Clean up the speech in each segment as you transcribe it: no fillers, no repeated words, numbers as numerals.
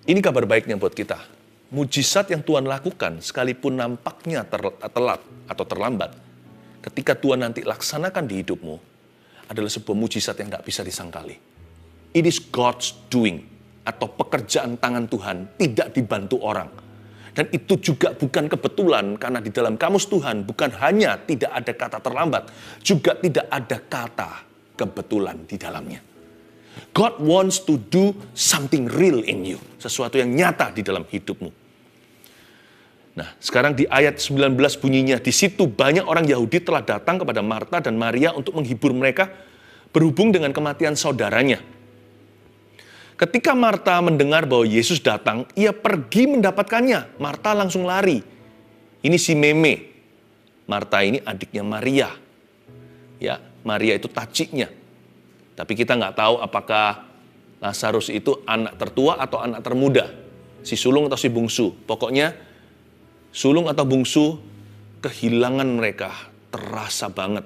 Ini kabar baiknya buat kita. Mujizat yang Tuhan lakukan, sekalipun nampaknya telat atau terlambat, ketika Tuhan nanti laksanakan di hidupmu, adalah sebuah mujizat yang gak bisa disangkali. It is God's doing, atau pekerjaan tangan Tuhan, tidak dibantu orang. Dan itu juga bukan kebetulan, karena di dalam kamus Tuhan bukan hanya tidak ada kata terlambat, juga tidak ada kata kebetulan di dalamnya. God wants to do something real in you. Sesuatu yang nyata di dalam hidupmu. Nah, sekarang di ayat 19 bunyinya, di situ banyak orang Yahudi telah datang kepada Marta dan Maria untuk menghibur mereka berhubung dengan kematian saudaranya. Ketika Marta mendengar bahwa Yesus datang, ia pergi mendapatkannya. Marta langsung lari. Ini si Meme. Marta ini adiknya Maria. Ya, Maria itu taciknya. Tapi kita nggak tahu apakah Lazarus itu anak tertua atau anak termuda. Si sulung atau si bungsu. Pokoknya sulung atau bungsu, kehilangan mereka terasa banget.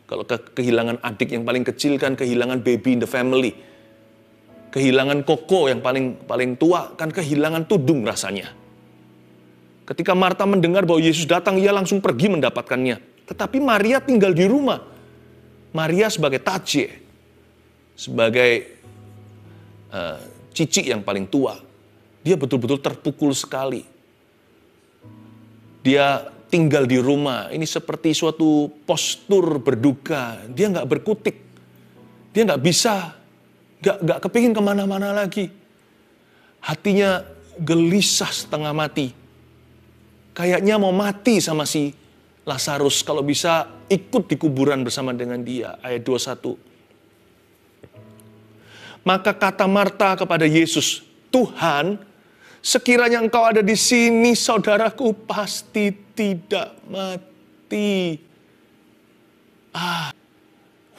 Kalau kehilangan adik yang paling kecil kan kehilangan baby in the family. Kehilangan koko yang paling tua kan kehilangan tudung rasanya. Ketika Marta mendengar bahwa Yesus datang, ia langsung pergi mendapatkannya. Tetapi Maria tinggal di rumah. Maria sebagai taje, sebagai cici yang paling tua, dia betul-betul terpukul sekali. Dia tinggal di rumah, ini seperti suatu postur berduka. Dia nggak berkutik, dia nggak bisa, nggak kepingin kemana-mana lagi. Hatinya gelisah setengah mati. Kayaknya mau mati sama si Lazarus, kalau bisa ikut di kuburan bersama dengan dia. Ayat 21. Maka kata Marta kepada Yesus, Tuhan, sekiranya engkau ada di sini, saudaraku pasti tidak mati.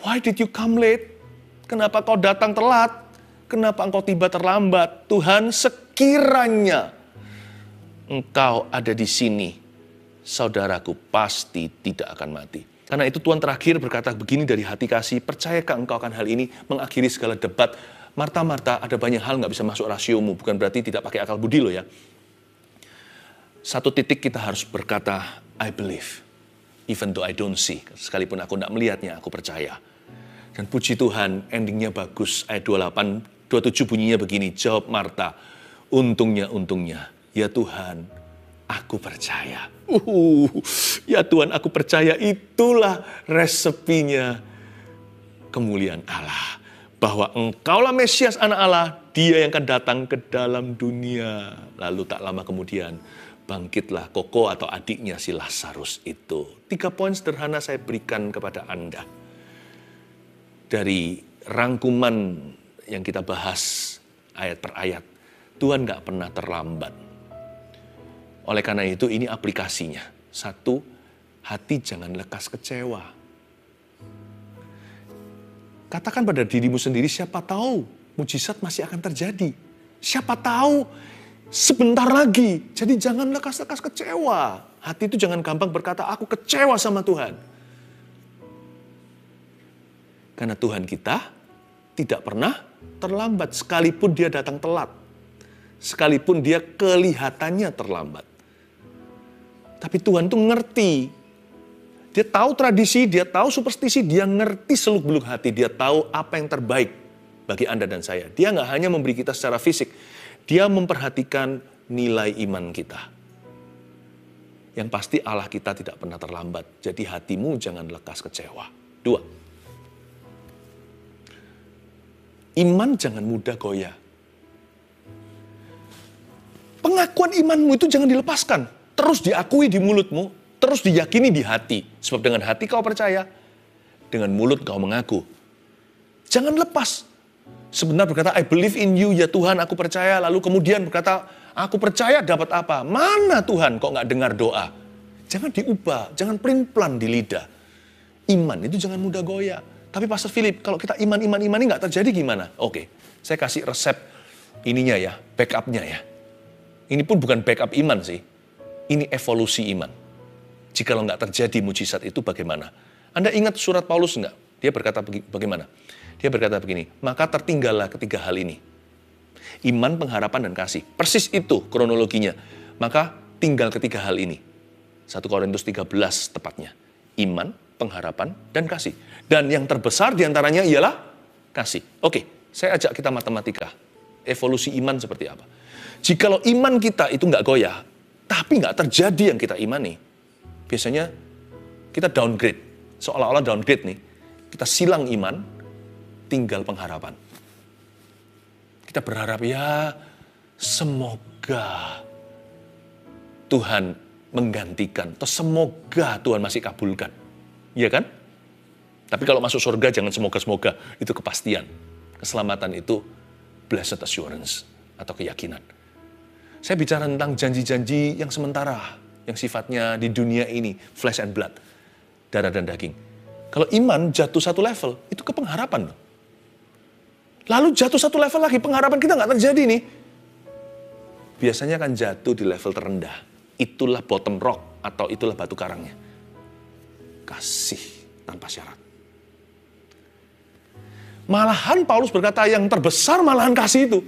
Why did you come late? Kenapa kau datang telat? Kenapa engkau tiba terlambat? Tuhan, sekiranya engkau ada di sini, saudaraku pasti tidak akan mati. Karena itu Tuhan terakhir berkata begini dari hati kasih, percayakah engkau akan hal ini? Mengakhiri segala debat. Marta, ada banyak hal gak bisa masuk rasiomu. Bukan berarti tidak pakai akal budi loh ya. Satu titik kita harus berkata, I believe. Even though I don't see. Sekalipun aku gak melihatnya, aku percaya. Dan puji Tuhan, endingnya bagus. Ayat 28, 27 bunyinya begini. Jawab Marta, untungnya. Ya Tuhan, aku percaya. Ya Tuhan, aku percaya, itulah resepinya kemuliaan Allah. Bahwa engkaulah Mesias anak Allah, dia yang akan datang ke dalam dunia. Lalu tak lama kemudian, bangkitlah Koko atau adiknya si Lazarus itu. 3 poin sederhana saya berikan kepada Anda. Dari rangkuman yang kita bahas ayat per ayat, Tuhan gak pernah terlambat. Oleh karena itu ini aplikasinya. 1, hati jangan lekas kecewa. Katakan pada dirimu sendiri, siapa tahu mujizat masih akan terjadi. Siapa tahu sebentar lagi. Jadi jangan lekas-lekas kecewa. Hati itu jangan gampang berkata, aku kecewa sama Tuhan. Karena Tuhan kita tidak pernah terlambat. Sekalipun dia datang telat. Sekalipun dia kelihatannya terlambat. Tapi Tuhan tuh ngerti. Dia tahu tradisi, dia tahu superstisi, dia ngerti seluk-beluk hati. Dia tahu apa yang terbaik bagi Anda dan saya. Dia nggak hanya memberi kita secara fisik. Dia memperhatikan nilai iman kita. Yang pasti Allah kita tidak pernah terlambat. Jadi hatimu jangan lekas kecewa. 2. Iman jangan mudah goyah. Pengakuan imanmu itu jangan dilepaskan. Terus diakui di mulutmu. Terus diyakini di hati. Sebab dengan hati kau percaya. Dengan mulut kau mengaku. Jangan lepas. Sebentar berkata, I believe in you, ya Tuhan aku percaya. Lalu kemudian berkata, aku percaya dapat apa? Mana Tuhan kok gak dengar doa? Jangan diubah. Jangan pelin-pelan di lidah. Iman itu jangan mudah goyah. Tapi Pastor Philip, kalau kita iman ini gak terjadi gimana? Oke, saya kasih resep ininya ya, backupnya ya. Ini pun bukan backup iman sih. Ini evolusi iman. Jika nggak terjadi mujizat itu bagaimana? Anda ingat surat Paulus nggak? Dia berkata bagaimana? Dia berkata begini, maka tertinggallah ketiga hal ini. Iman, pengharapan, dan kasih. Persis itu kronologinya. Maka tinggal ketiga hal ini. 1 Korintus 13 tepatnya. Iman, pengharapan, dan kasih. Dan yang terbesar diantaranya ialah kasih. Oke, saya ajak kita matematika. Evolusi iman seperti apa? Jikalau iman kita itu nggak goyah, tapi nggak terjadi yang kita imani, biasanya kita downgrade. Seolah-olah downgrade nih. Kita silang iman, tinggal pengharapan. Kita berharap ya semoga Tuhan menggantikan. Atau semoga Tuhan masih kabulkan. Iya kan? Tapi kalau masuk surga jangan semoga-semoga. Itu kepastian. Keselamatan itu blessed assurance atau keyakinan. Saya bicara tentang janji-janji yang sementara. Yang sifatnya di dunia ini flesh and blood. Darah dan daging. Kalau iman jatuh satu level, itu ke pengharapan. Lalu jatuh satu level lagi, pengharapan kita nggak terjadi nih. Biasanya akan jatuh di level terendah. Itulah bottom rock atau itulah batu karangnya. Kasih tanpa syarat. Malahan Paulus berkata yang terbesar malahan kasih itu.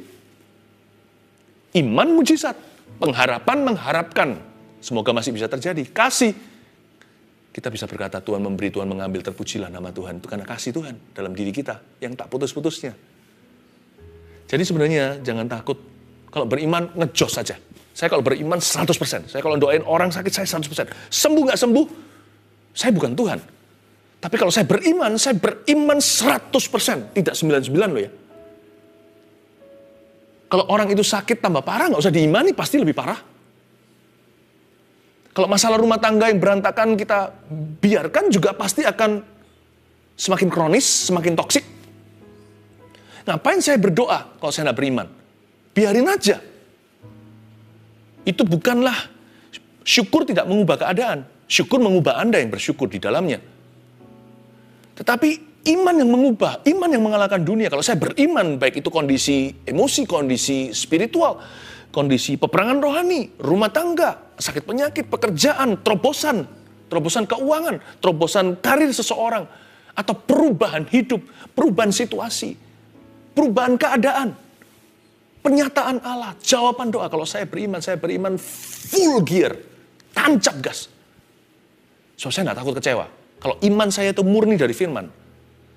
Iman mujizat, pengharapan mengharapkan. Semoga masih bisa terjadi. Kasih. Kita bisa berkata Tuhan memberi, Tuhan mengambil, terpujilah nama Tuhan. Itu karena kasih Tuhan dalam diri kita yang tak putus-putusnya. Jadi sebenarnya jangan takut. Kalau beriman, ngejos saja. Saya kalau beriman 100%. Saya kalau doain orang sakit, saya 100%. Sembuh nggak sembuh, saya bukan Tuhan. Tapi kalau saya beriman 100%. Tidak 99 loh ya. Kalau orang itu sakit tambah parah, nggak usah diimani, pasti lebih parah. Kalau masalah rumah tangga yang berantakan kita biarkan juga pasti akan semakin kronis, semakin toksik. Ngapain saya berdoa kalau saya nggak beriman? Biarin aja. Itu bukanlah syukur tidak mengubah keadaan. Syukur mengubah Anda yang bersyukur di dalamnya. Tetapi iman yang mengubah, iman yang mengalahkan dunia. Kalau saya beriman, baik itu kondisi emosi, kondisi spiritual, kondisi peperangan rohani, rumah tangga, sakit penyakit, pekerjaan, terobosan keuangan, terobosan karir seseorang, atau perubahan hidup, perubahan situasi, perubahan keadaan, penyataan Allah, jawaban doa. Kalau saya beriman full gear, tancap gas. So, saya nggak takut kecewa. Kalau iman saya itu murni dari firman,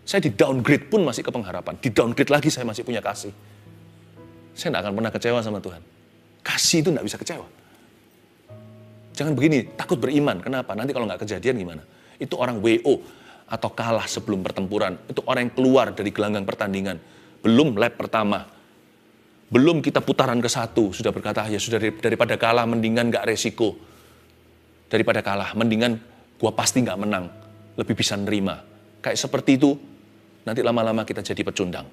saya di downgrade pun masih ke pengharapan. Di downgrade lagi saya masih punya kasih. Saya nggak akan pernah kecewa sama Tuhan. Kasih itu nggak bisa kecewa. Jangan begini, takut beriman. Kenapa? Nanti kalau nggak kejadian gimana? Itu orang WO atau kalah sebelum pertempuran. Itu orang yang keluar dari gelanggang pertandingan. Belum lap pertama. Belum kita putaran ke-1. Sudah berkata, ya sudah daripada kalah, mendingan nggak resiko. Daripada kalah, mendingan gua pasti nggak menang. Lebih bisa nerima. Kayak seperti itu, nanti lama-lama kita jadi pecundang.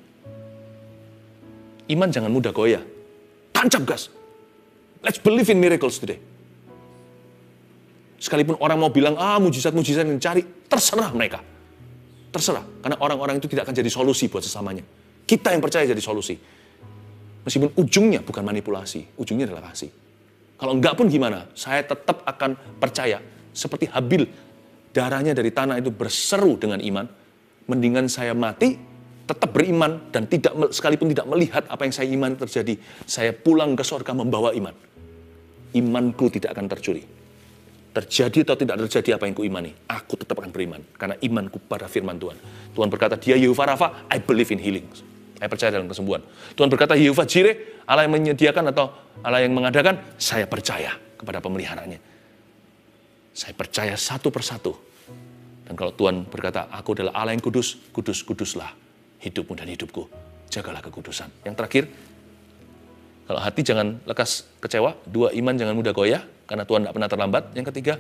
Iman jangan mudah goyah. Tancap gas. Let's believe in miracles today. Sekalipun orang mau bilang, mujizat-mujizat yang dicari, terserah mereka. Terserah. Karena orang-orang itu tidak akan jadi solusi buat sesamanya. Kita yang percaya jadi solusi. Meskipun ujungnya bukan manipulasi, ujungnya adalah kasih. Kalau enggak pun gimana? Saya tetap akan percaya. Seperti Habil, darahnya dari tanah itu berseru dengan iman. Mendingan saya mati, tetap beriman, dan sekalipun tidak melihat apa yang saya iman terjadi. Saya pulang ke surga membawa iman. Imanku tidak akan tercuri. Terjadi atau tidak terjadi apa yang kuimani, aku tetap akan beriman. Karena imanku pada firman Tuhan. Tuhan berkata, dia Yehova Rafa, I believe in healing. Saya percaya dalam kesembuhan. Tuhan berkata, Yehova Jireh, Allah yang menyediakan atau Allah yang mengadakan, saya percaya kepada pemeliharaannya. Saya percaya satu persatu. Dan kalau Tuhan berkata, aku adalah Allah yang kudus, kudus-kuduslah hidupmu dan hidupku. Jagalah kekudusan. Yang terakhir, kalau hati jangan lekas kecewa. 2, iman jangan mudah goyah, karena Tuhan tidak pernah terlambat. Yang ketiga,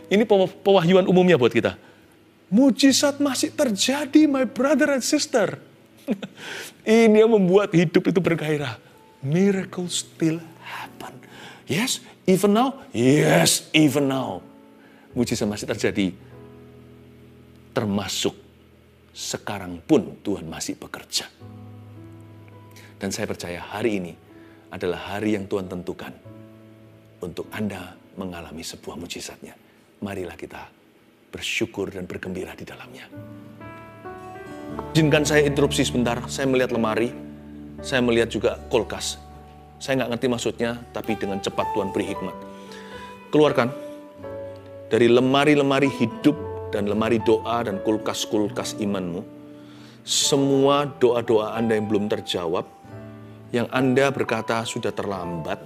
ini pewahyuan umumnya buat kita. Mujizat masih terjadi, my brother and sister. Ini yang membuat hidup itu bergairah. Miracles still happen. Yes, even now. Yes, even now. Mujizat masih terjadi. Termasuk sekarang pun Tuhan masih bekerja. Dan saya percaya hari ini adalah hari yang Tuhan tentukan untuk Anda mengalami sebuah mujizatnya. Marilah kita bersyukur dan bergembira di dalamnya. Izinkan saya interupsi sebentar, saya melihat lemari. Saya melihat juga kulkas. Saya nggak ngerti maksudnya, tapi dengan cepat Tuhan beri hikmat. Keluarkan dari lemari-lemari hidup dan lemari doa dan kulkas-kulkas imanmu, semua doa-doa Anda yang belum terjawab, yang Anda berkata sudah terlambat,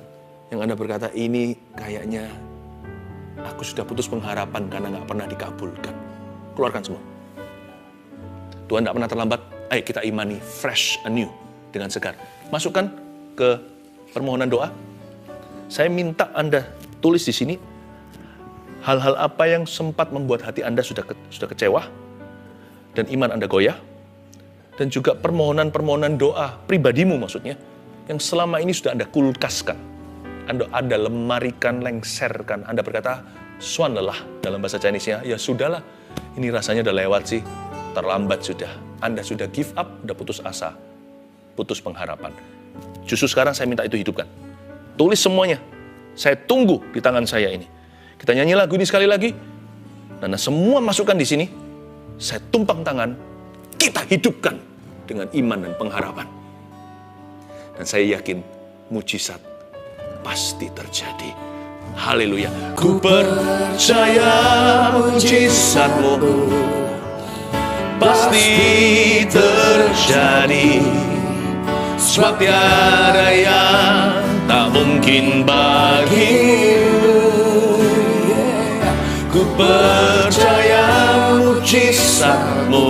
yang Anda berkata ini kayaknya aku sudah putus pengharapan karena nggak pernah dikabulkan. Keluarkan semua. Tuhan nggak pernah terlambat. Ayo kita imani fresh, anew, dengan segar. Masukkan ke permohonan doa. Saya minta Anda tulis di sini hal-hal apa yang sempat membuat hati Anda sudah kecewa dan iman Anda goyah, dan juga permohonan-permohonan doa pribadimu maksudnya yang selama ini sudah Anda kulkaskan, Anda lemarikan, lengserkan. Anda berkata, "Swan lelah," dalam bahasa Chinese-nya, ya sudahlah, ini rasanya udah lewat sih, terlambat sudah. Anda sudah give up, udah putus asa, putus pengharapan. Justru sekarang saya minta itu hidupkan. Tulis semuanya. Saya tunggu di tangan saya ini. Kita nyanyi lagu ini sekali lagi. Dan semua masukkan di sini. Saya tumpang tangan. Kita hidupkan dengan iman dan pengharapan. Dan saya yakin mujizat pasti terjadi. Haleluya. Ku percaya mujizatmu pasti terjadi. Sebab tiada yang tak mungkin bagimu. Ku percaya mujizatmu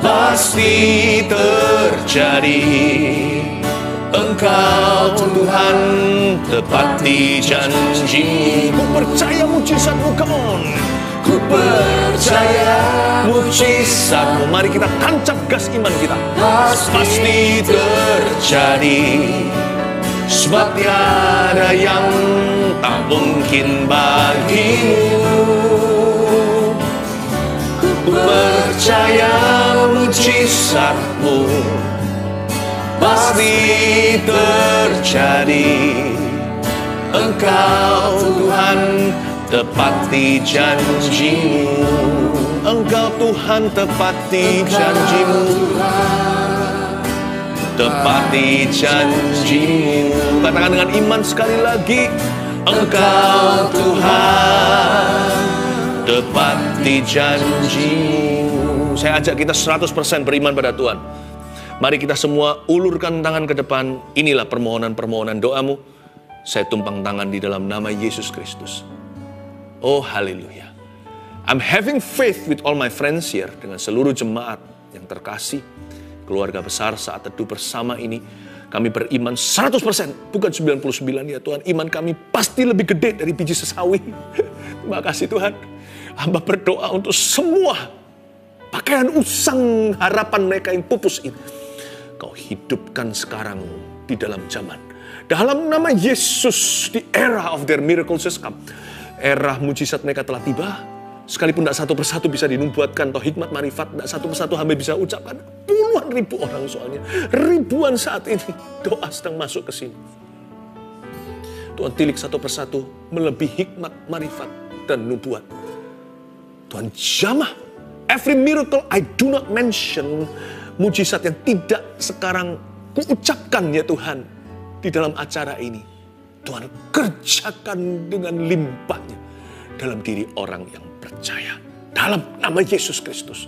pasti terjadi. Engkau Tuhan tepati janji-Mu. Ku percaya mujizat-Mu, come on. Ku percaya mujizat-Mu. Mari kita tancap gas iman kita. Pasti terjadi. Sebab tiada yang tak mungkin bagimu. Ku percaya mujizat-Mu pasti terjadi. Engkau Tuhan tepati janji-Mu. Engkau Tuhan tepati janji-Mu. Tepati janji-Mu. Katakan dengan iman sekali lagi. Engkau Tuhan tepati janji-Mu. Saya ajak kita 100% beriman pada Tuhan. Mari kita semua ulurkan tangan ke depan. Inilah permohonan-permohonan doamu. Saya tumpang tangan di dalam nama Yesus Kristus. Oh haleluya. I'm having faith with all my friends here. Dengan seluruh jemaat yang terkasih. Keluarga besar saat teduh bersama ini. Kami beriman 100%. Bukan 99 ya Tuhan. Iman kami pasti lebih gede dari biji sesawi. Terima kasih Tuhan. Hamba berdoa untuk semua pakaian usang harapan mereka yang pupus ini. Kau hidupkan sekarang di dalam zaman. Dalam nama Yesus, the era of their miracles has come. Era mujizat mereka telah tiba. Sekalipun tidak satu persatu bisa dinubuatkan atau hikmat marifat, tidak satu persatu hamba bisa ucapkan. Puluhan ribu orang soalnya. Ribuan saat ini doa sedang masuk ke sini. Tuhan tilik satu persatu melebihi hikmat marifat dan nubuat. Tuhan jamah. Every miracle I do not mention. Mujizat yang tidak sekarang kuucapkan ya Tuhan. Di dalam acara ini. Tuhan kerjakan dengan limpahnya. Dalam diri orang yang percaya. Dalam nama Yesus Kristus.